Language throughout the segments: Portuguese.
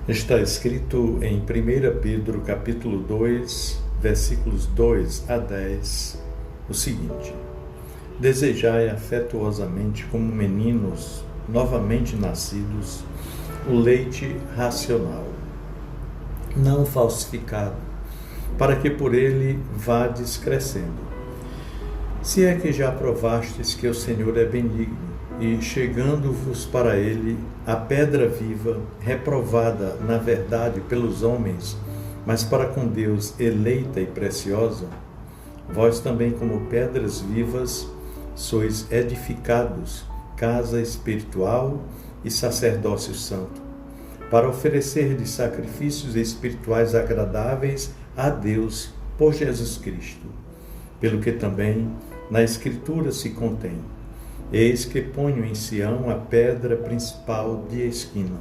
Está escrito em 1 Pedro capítulo 2, versículos 2 a 10, o seguinte: Desejai afetuosamente como meninos novamente nascidos o leite racional, não falsificado, para que por ele vades crescendo. Se é que já provastes que o Senhor é benigno, e chegando-vos para ele a pedra viva, reprovada na verdade pelos homens, mas para com Deus eleita e preciosa, vós também como pedras vivas sois edificados, casa espiritual e sacerdócio santo, para oferecer de sacrifícios espirituais agradáveis a Deus por Jesus Cristo, pelo que também na Escritura se contém: Eis que ponho em Sião a pedra principal de esquina,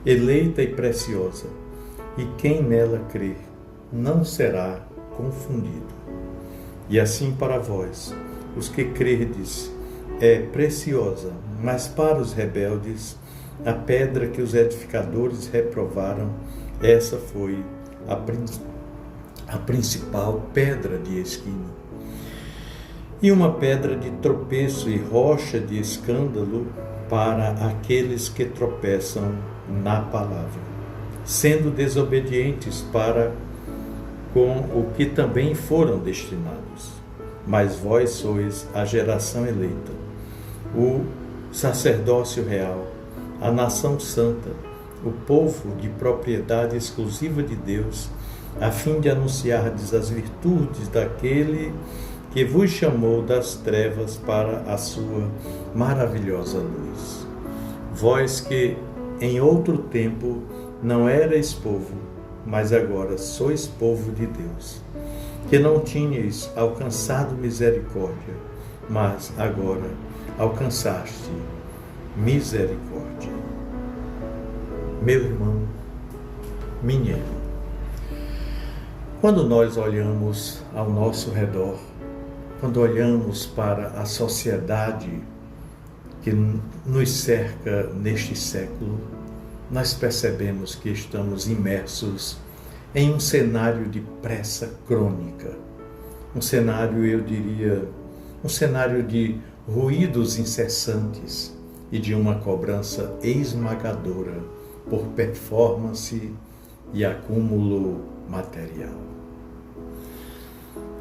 eleita e preciosa, e quem nela crer não será confundido. E assim para vós, os que crerdes, é preciosa, mas para os rebeldes, a pedra que os edificadores reprovaram, essa foi a principal pedra de esquina. E uma pedra de tropeço e rocha de escândalo para aqueles que tropeçam na palavra, sendo desobedientes para com o que também foram destinados. Mas vós sois a geração eleita, o sacerdócio real, a nação santa, o povo de propriedade exclusiva de Deus, a fim de anunciardes as virtudes daquele que vos chamou das trevas para a sua maravilhosa luz. Vós que em outro tempo não erais povo, mas agora sois povo de Deus, que não tinhais alcançado misericórdia, mas agora alcançaste misericórdia. Meu irmão, minha irmã, quando nós olhamos ao nosso redor, quando olhamos para a sociedade que nos cerca neste século, nós percebemos que estamos imersos em um cenário de pressa crônica, um cenário, eu diria, um cenário de ruídos incessantes e de uma cobrança esmagadora por performance e acúmulo material.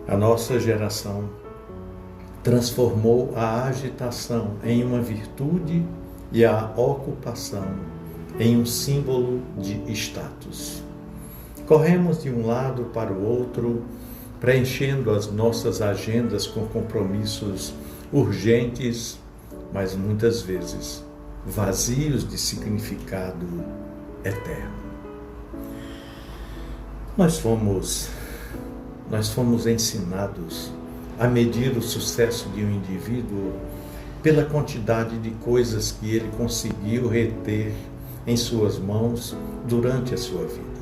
A nossa geração transformou a agitação em uma virtude e a ocupação em um símbolo de status. Corremos de um lado para o outro, preenchendo as nossas agendas com compromissos urgentes, mas muitas vezes vazios de significado eterno. Nós fomos ensinados a medir o sucesso de um indivíduo pela quantidade de coisas que ele conseguiu reter em suas mãos durante a sua vida,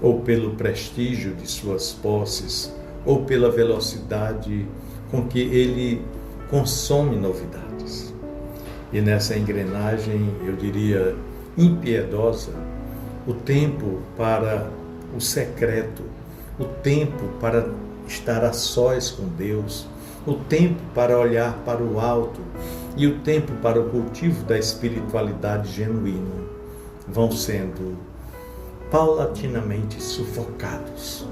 ou pelo prestígio de suas posses, ou pela velocidade com que ele consome novidades. E nessa engrenagem, eu diria, impiedosa, o tempo para o secreto, o tempo para estar a sós com Deus, o tempo para olhar para o alto e o tempo para o cultivo da espiritualidade genuína vão sendo paulatinamente sufocados,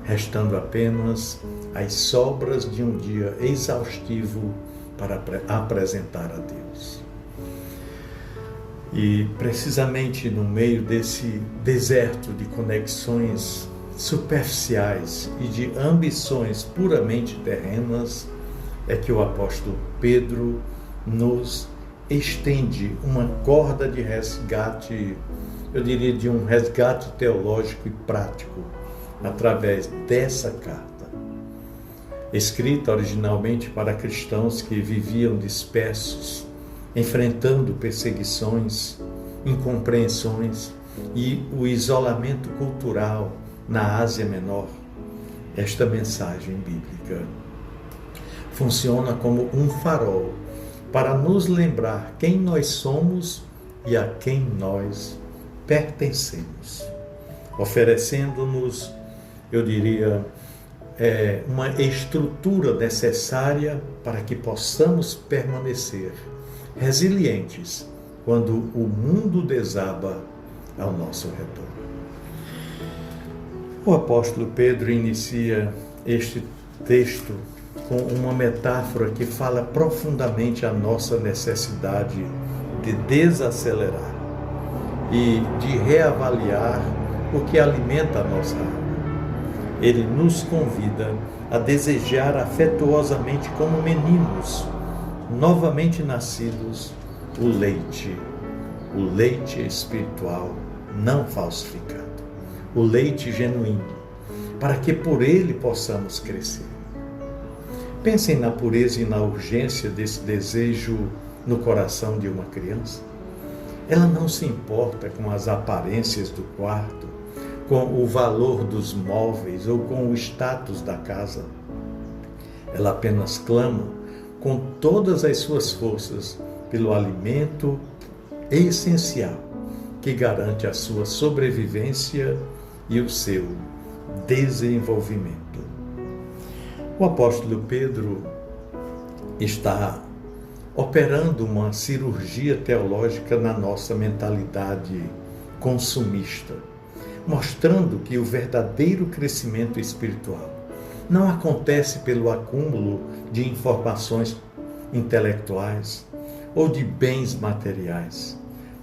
restando apenas as sobras de um dia exaustivo para apresentar a Deus. E precisamente no meio desse deserto de conexões superficiais e de ambições puramente terrenas, é que o apóstolo Pedro nos estende uma corda de resgate, eu diria de um resgate teológico e prático, através dessa carta, escrita originalmente para cristãos que viviam dispersos, enfrentando perseguições, incompreensões e o isolamento cultural na Ásia Menor. Esta mensagem bíblica funciona como um farol para nos lembrar quem nós somos e a quem nós pertencemos, oferecendo-nos, eu diria, uma estrutura necessária para que possamos permanecer resilientes quando o mundo desaba ao nosso redor. O apóstolo Pedro inicia este texto com uma metáfora que fala profundamente a nossa necessidade de desacelerar e de reavaliar o que alimenta a nossa alma. Ele nos convida a desejar afetuosamente como meninos, novamente nascidos, o leite espiritual não falsificado, o leite genuíno, para que por ele possamos crescer. Pensem na pureza e na urgência desse desejo no coração de uma criança. Ela não se importa com as aparências do quarto, com o valor dos móveis ou com o status da casa. Ela apenas clama com todas as suas forças pelo alimento essencial que garante a sua sobrevivência e o seu desenvolvimento. O apóstolo Pedro está operando uma cirurgia teológica na nossa mentalidade consumista, mostrando que o verdadeiro crescimento espiritual não acontece pelo acúmulo de informações intelectuais ou de bens materiais,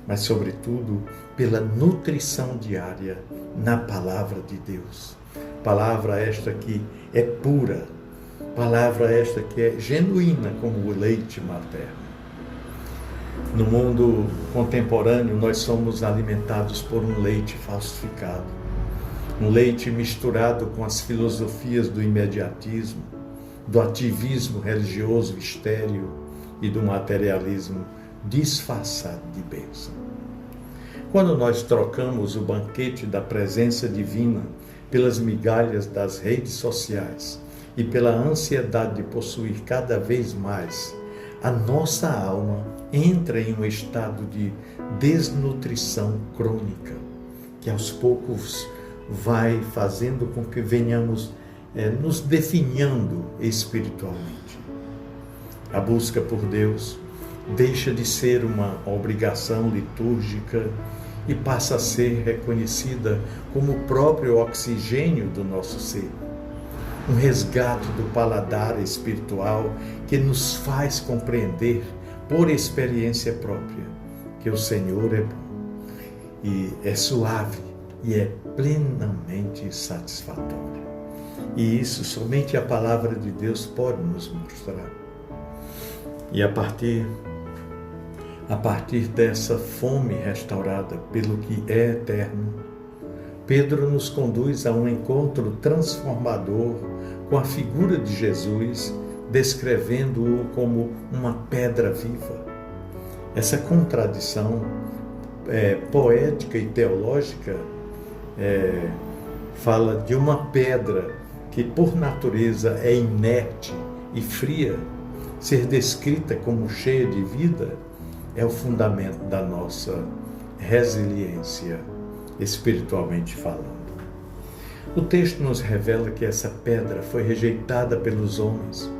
mas, sobretudo, pela nutrição diária na palavra de Deus. Palavra esta que é pura, palavra esta que é genuína como o leite materno. No mundo contemporâneo, nós somos alimentados por um leite falsificado, um leite misturado com as filosofias do imediatismo, do ativismo religioso estéril e do materialismo disfarçado de bênção. Quando nós trocamos o banquete da presença divina pelas migalhas das redes sociais e pela ansiedade de possuir cada vez mais, a nossa alma entra em um estado de desnutrição crônica, que aos poucos vai fazendo com que venhamos nos definhando espiritualmente. A busca por Deus deixa de ser uma obrigação litúrgica e passa a ser reconhecida como o próprio oxigênio do nosso ser. Um resgate do paladar espiritual que nos faz compreender, por experiência própria, que o Senhor é bom e é suave e é plenamente satisfatório. E isso somente a palavra de Deus pode nos mostrar. E a partir dessa fome restaurada pelo que é eterno, Pedro nos conduz a um encontro transformador com a figura de Jesus, descrevendo-o como uma pedra viva. Essa contradição poética e teológica fala de uma pedra que por natureza é inerte e fria, ser descrita como cheia de vida é o fundamento da nossa resiliência, espiritualmente falando. O texto nos revela que essa pedra foi rejeitada pelos homens,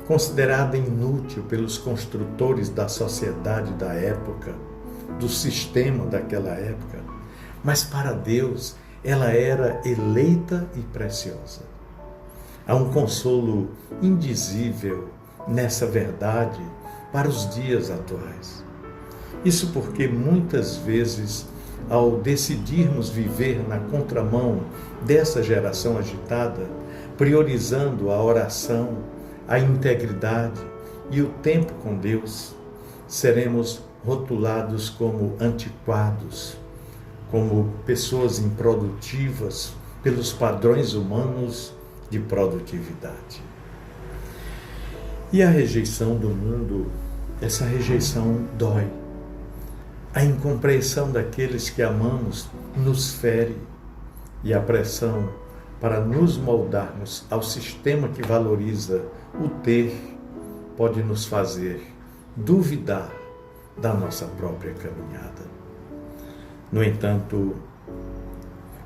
considerada inútil pelos construtores da sociedade da época, do sistema daquela época, mas para Deus ela era eleita e preciosa. Há um consolo indizível nessa verdade para os dias atuais. Isso porque muitas vezes, ao decidirmos viver na contramão dessa geração agitada, priorizando a oração, a integridade e o tempo com Deus, seremos rotulados como antiquados, como pessoas improdutivas pelos padrões humanos de produtividade. E a rejeição do mundo, essa rejeição dói. A incompreensão daqueles que amamos nos fere e a pressão para nos moldarmos ao sistema que valoriza o ter pode nos fazer duvidar da nossa própria caminhada. No entanto,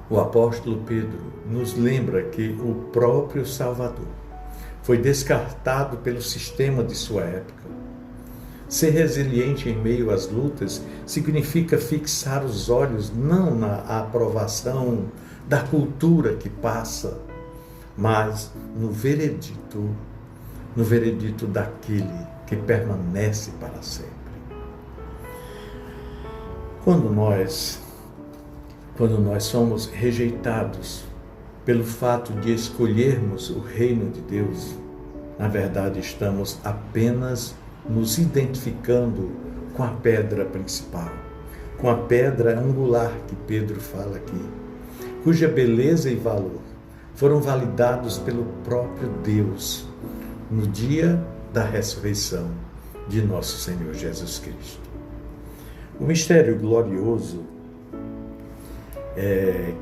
o apóstolo Pedro nos lembra que o próprio Salvador foi descartado pelo sistema de sua época. Ser resiliente em meio às lutas significa fixar os olhos não na aprovação da cultura que passa, mas no veredito daquele que permanece para sempre. Quando nós somos rejeitados pelo fato de escolhermos o reino de Deus, na verdade estamos apenas nos identificando com a pedra principal, com a pedra angular que Pedro fala aqui, cuja beleza e valor foram validados pelo próprio Deus no dia da ressurreição de nosso Senhor Jesus Cristo. O mistério glorioso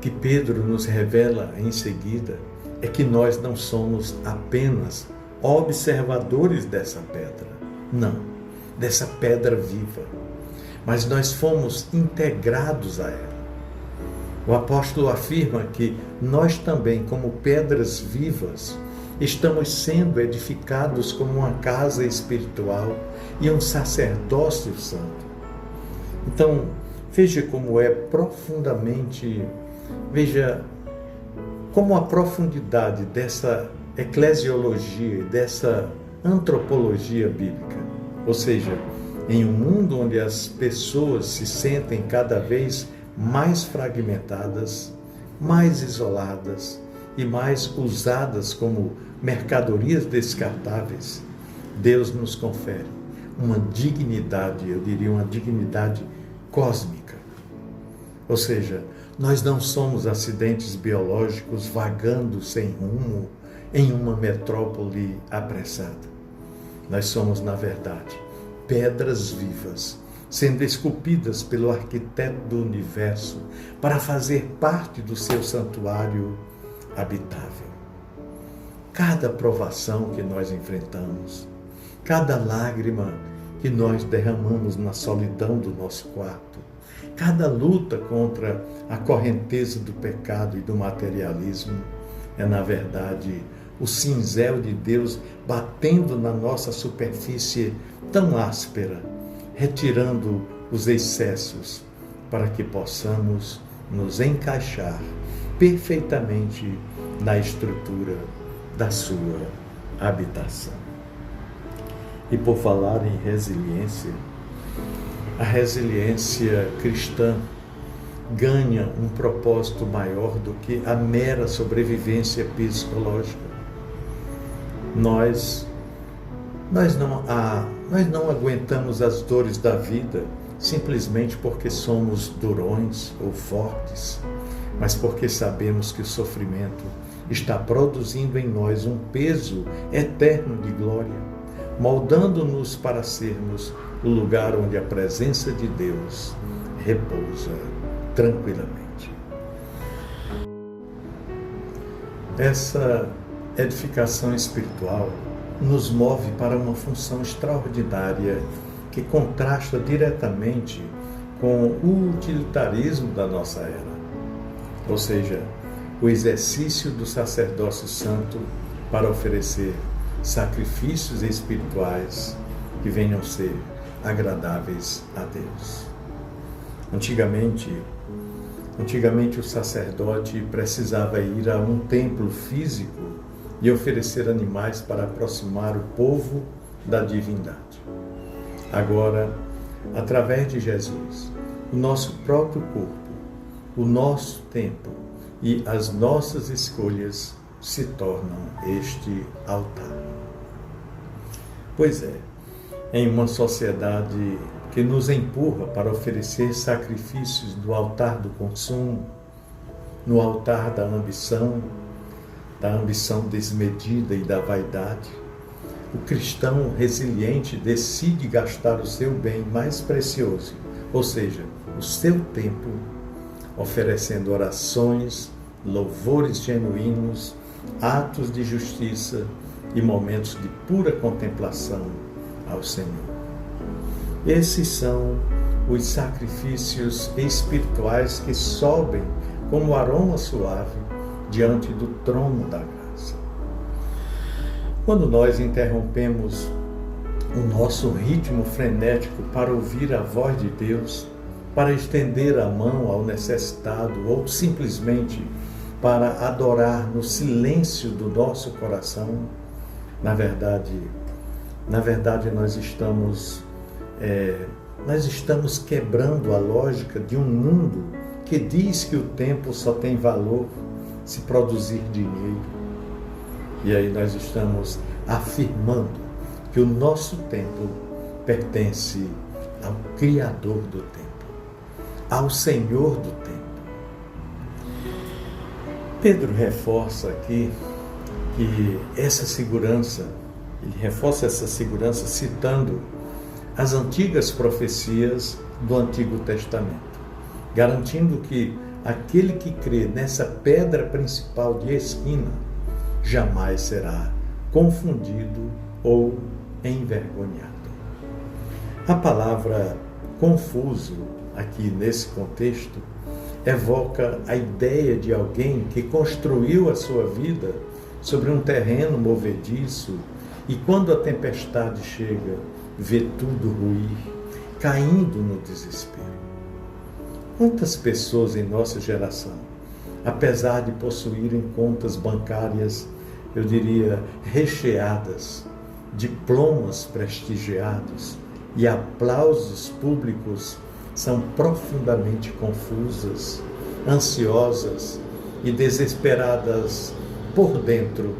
que Pedro nos revela em seguida é que nós não somos apenas observadores dessa pedra, não, dessa pedra viva, mas nós fomos integrados a ela. O apóstolo afirma que nós também, como pedras vivas, estamos sendo edificados como uma casa espiritual e um sacerdócio santo. Então, veja como como a profundidade dessa eclesiologia, dessa antropologia bíblica. Ou seja, em um mundo onde as pessoas se sentem cada vez mais fragmentadas, mais isoladas e mais usadas como mercadorias descartáveis, Deus nos confere uma dignidade, eu diria uma dignidade cósmica. Ou seja, nós não somos acidentes biológicos vagando sem rumo em uma metrópole apressada. Nós somos, na verdade, pedras vivas, sendo esculpidas pelo arquiteto do universo para fazer parte do seu santuário habitável. Cada provação que nós enfrentamos, cada lágrima que nós derramamos na solidão do nosso quarto, cada luta contra a correnteza do pecado e do materialismo é, na verdade, o cinzel de Deus batendo na nossa superfície tão áspera, retirando os excessos para que possamos nos encaixar perfeitamente na estrutura da sua habitação. E por falar em resiliência, a resiliência cristã ganha um propósito maior do que a mera sobrevivência psicológica. Nós não aguentamos as dores da vida simplesmente porque somos durões ou fortes, mas porque sabemos que o sofrimento está produzindo em nós um peso eterno de glória, moldando-nos para sermos o lugar onde a presença de Deus repousa tranquilamente. Essa edificação espiritual nos move para uma função extraordinária que contrasta diretamente com o utilitarismo da nossa era, ou seja, o exercício do sacerdócio santo para oferecer sacrifícios espirituais que venham ser agradáveis a Deus. Antigamente o sacerdote precisava ir a um templo físico e oferecer animais para aproximar o povo da divindade. Agora, através de Jesus, o nosso próprio corpo, o nosso tempo e as nossas escolhas se tornam este altar. Pois é, em uma sociedade que nos empurra para oferecer sacrifícios no altar do consumo, no altar da ambição desmedida e da vaidade, o cristão resiliente decide gastar o seu bem mais precioso, ou seja, o seu tempo, oferecendo orações, louvores genuínos, atos de justiça e momentos de pura contemplação ao Senhor. Esses são os sacrifícios espirituais que sobem como aroma suave diante do trono da graça. Quando nós interrompemos o nosso ritmo frenético para ouvir a voz de Deus, para estender a mão ao necessitado ou simplesmente para adorar no silêncio do nosso coração, na verdade nós estamos quebrando a lógica de um mundo que diz que o tempo só tem valor se produzir dinheiro. E aí nós estamos afirmando que o nosso tempo pertence ao Criador do tempo, ao Senhor do tempo. Pedro reforça aqui que ele reforça essa segurança citando as antigas profecias do Antigo Testamento, garantindo que aquele que crê nessa pedra principal de esquina jamais será confundido ou envergonhado. A palavra confuso, aqui nesse contexto, evoca a ideia de alguém que construiu a sua vida sobre um terreno movediço e quando a tempestade chega, vê tudo ruir, caindo no desespero. Quantas pessoas em nossa geração, apesar de possuírem contas bancárias, eu diria, recheadas, diplomas prestigiados e aplausos públicos, são profundamente confusas, ansiosas e desesperadas por dentro,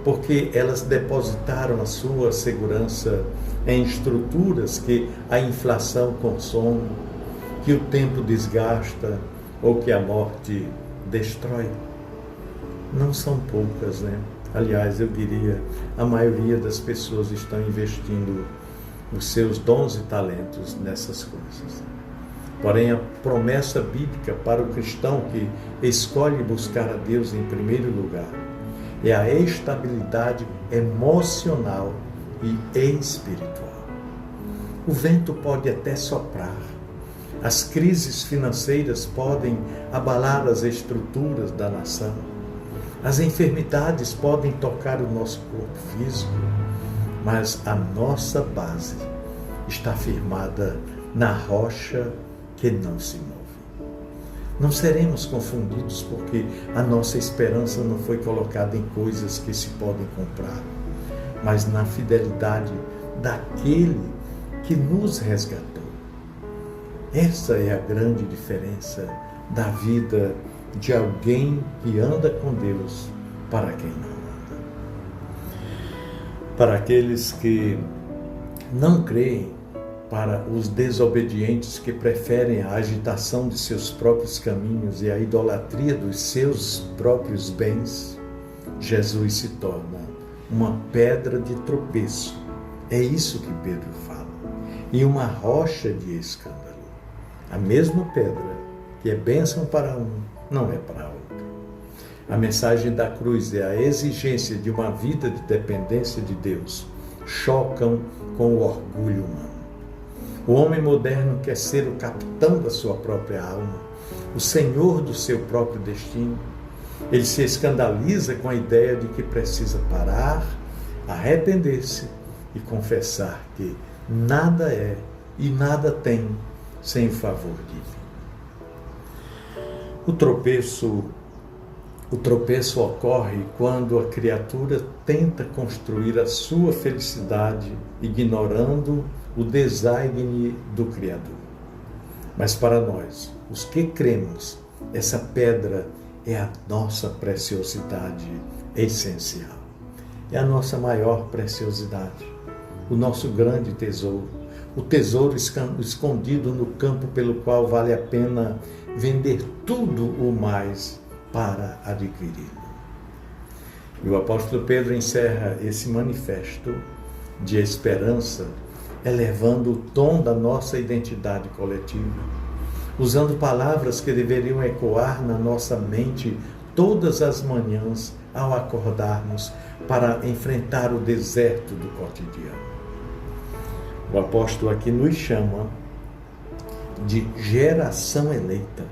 porque elas depositaram a sua segurança em estruturas que a inflação consome, que o tempo desgasta ou que a morte destrói. Não são poucas, né? Aliás, eu diria, a maioria das pessoas estão investindo os seus dons e talentos nessas coisas. Porém, a promessa bíblica para o cristão que escolhe buscar a Deus em primeiro lugar é a estabilidade emocional e espiritual. O vento pode até soprar, as crises financeiras podem abalar as estruturas da nação, as enfermidades podem tocar o nosso corpo físico, mas a nossa base está firmada na rocha que não se move. Não seremos confundidos porque a nossa esperança não foi colocada em coisas que se podem comprar, mas na fidelidade daquele que nos resgatou. Essa é a grande diferença da vida de alguém que anda com Deus para quem não anda. Para aqueles que não creem, para os desobedientes que preferem a agitação de seus próprios caminhos e a idolatria dos seus próprios bens, Jesus se torna uma pedra de tropeço. É isso que Pedro fala. E uma rocha de escândalo. A mesma pedra que é bênção para um, não é para outro. A mensagem da cruz e a exigência de uma vida de dependência de Deus chocam com o orgulho humano. O homem moderno quer ser o capitão da sua própria alma, o senhor do seu próprio destino. Ele se escandaliza com a ideia de que precisa parar, arrepender-se e confessar que nada é e nada tem sem o favor divino. O tropeço ocorre quando a criatura tenta construir a sua felicidade ignorando o design do Criador. Mas para nós, os que cremos, essa pedra é a nossa preciosidade essencial. É a nossa maior preciosidade, o nosso grande tesouro, o tesouro escondido no campo pelo qual vale a pena vender tudo o mais para adquiri-lo. E o apóstolo Pedro encerra esse manifesto de esperança elevando o tom da nossa identidade coletiva, usando palavras que deveriam ecoar na nossa mente todas as manhãs ao acordarmos para enfrentar o deserto do cotidiano. O apóstolo aqui nos chama de geração eleita,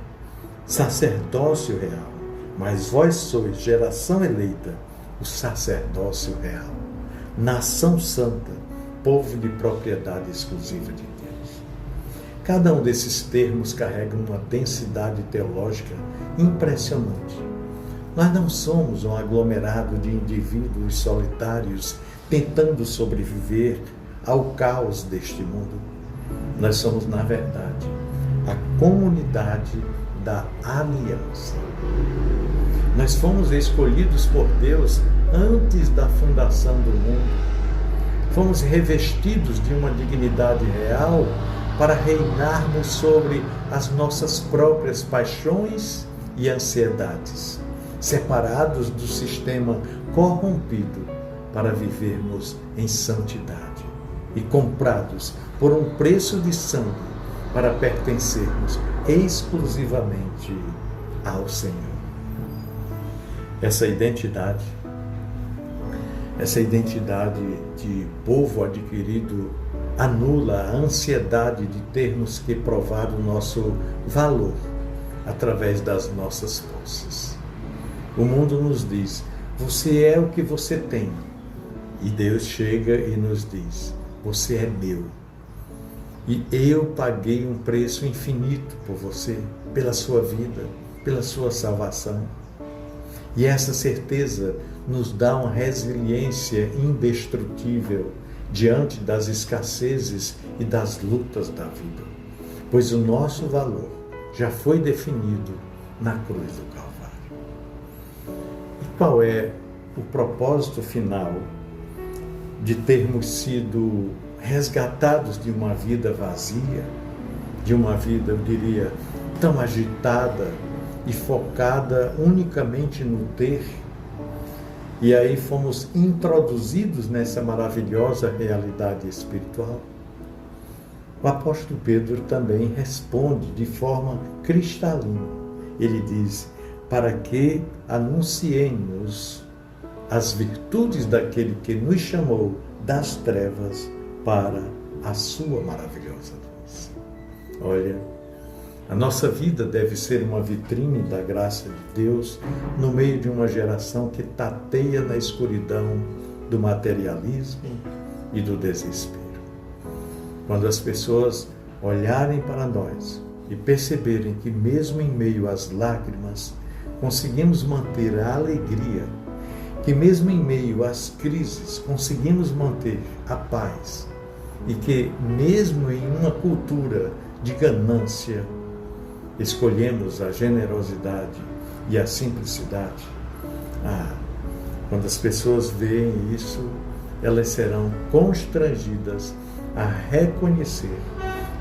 sacerdócio real. Mas vós sois geração eleita, o sacerdócio real, nação santa, povo de propriedade exclusiva de Deus. Cada um desses termos carrega uma densidade teológica impressionante. Nós não somos um aglomerado de indivíduos solitários tentando sobreviver ao caos deste mundo. Nós somos, na verdade, a comunidade da aliança. Nós fomos escolhidos por Deus antes da fundação do mundo. Fomos revestidos de uma dignidade real para reinarmos sobre as nossas próprias paixões e ansiedades, separados do sistema corrompido para vivermos em santidade e comprados por um preço de sangue para pertencermos exclusivamente ao Senhor. Essa identidade de povo adquirido anula a ansiedade de termos que provar o nosso valor através das nossas posses. O mundo nos diz: você é o que você tem. E Deus chega e nos diz: você é meu. E eu paguei um preço infinito por você, pela sua vida, pela sua salvação. E essa certeza nos dá uma resiliência indestrutível diante das escassezes e das lutas da vida, pois o nosso valor já foi definido na cruz do Calvário. E qual é o propósito final de termos sido resgatados de uma vida vazia, de uma vida, eu diria, tão agitada e focada unicamente no ter? E aí fomos introduzidos nessa maravilhosa realidade espiritual. O apóstolo Pedro também responde de forma cristalina. Ele diz: para que anunciemos as virtudes daquele que nos chamou das trevas para a sua maravilhosa luz. Olha, a nossa vida deve ser uma vitrine da graça de Deus no meio de uma geração que tateia na escuridão do materialismo e do desespero. Quando as pessoas olharem para nós e perceberem que mesmo em meio às lágrimas conseguimos manter a alegria, que mesmo em meio às crises conseguimos manter a paz e que mesmo em uma cultura de ganância escolhemos a generosidade e a simplicidade. Quando as pessoas veem isso, elas serão constrangidas a reconhecer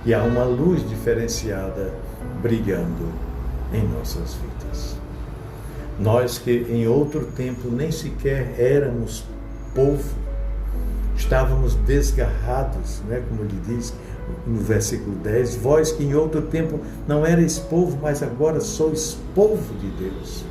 que há uma luz diferenciada brilhando em nossas vidas. Nós que em outro tempo nem sequer éramos povo, estávamos desgarrados, como ele diz no versículo 10, vós que em outro tempo não erais povo, mas agora sois povo de Deus.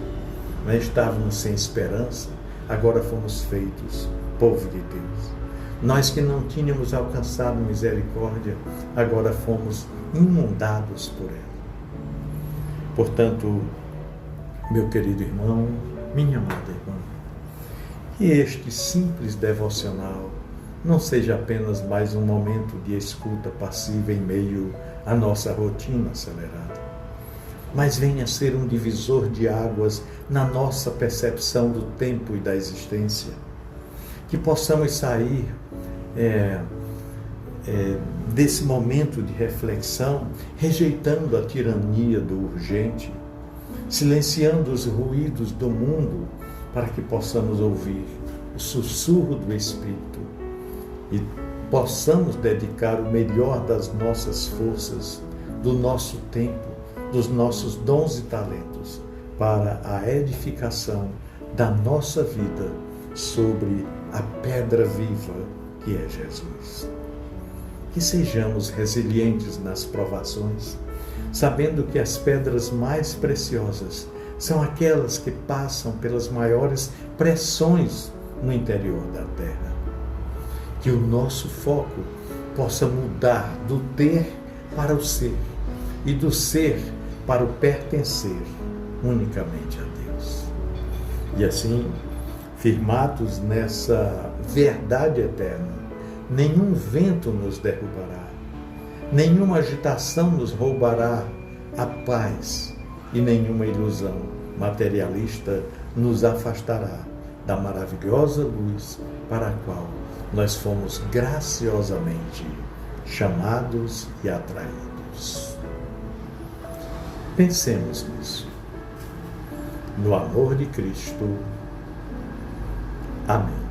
Estávamos sem esperança, agora fomos feitos povo de Deus. Nós que não tínhamos alcançado misericórdia, agora fomos inundados por ela. Portanto, meu querido irmão, minha amada irmã, que este simples devocional não seja apenas mais um momento de escuta passiva em meio à nossa rotina acelerada, mas venha ser um divisor de águas na nossa percepção do tempo e da existência. Que possamos sair desse momento de reflexão, rejeitando a tirania do urgente, silenciando os ruídos do mundo, para que possamos ouvir o sussurro do Espírito e possamos dedicar o melhor das nossas forças, do nosso tempo, dos nossos dons e talentos para a edificação da nossa vida sobre a pedra viva que é Jesus. Que sejamos resilientes nas provações, sabendo que as pedras mais preciosas são aquelas que passam pelas maiores pressões no interior da terra. Que o nosso foco possa mudar do ter para o ser e do ser para o pertencer unicamente a Deus. E assim, firmados nessa verdade eterna, nenhum vento nos derrubará, nenhuma agitação nos roubará a paz e nenhuma ilusão materialista nos afastará da maravilhosa luz para a qual nós fomos graciosamente chamados e atraídos. Pensemos nisso. No amor de Cristo. Amém.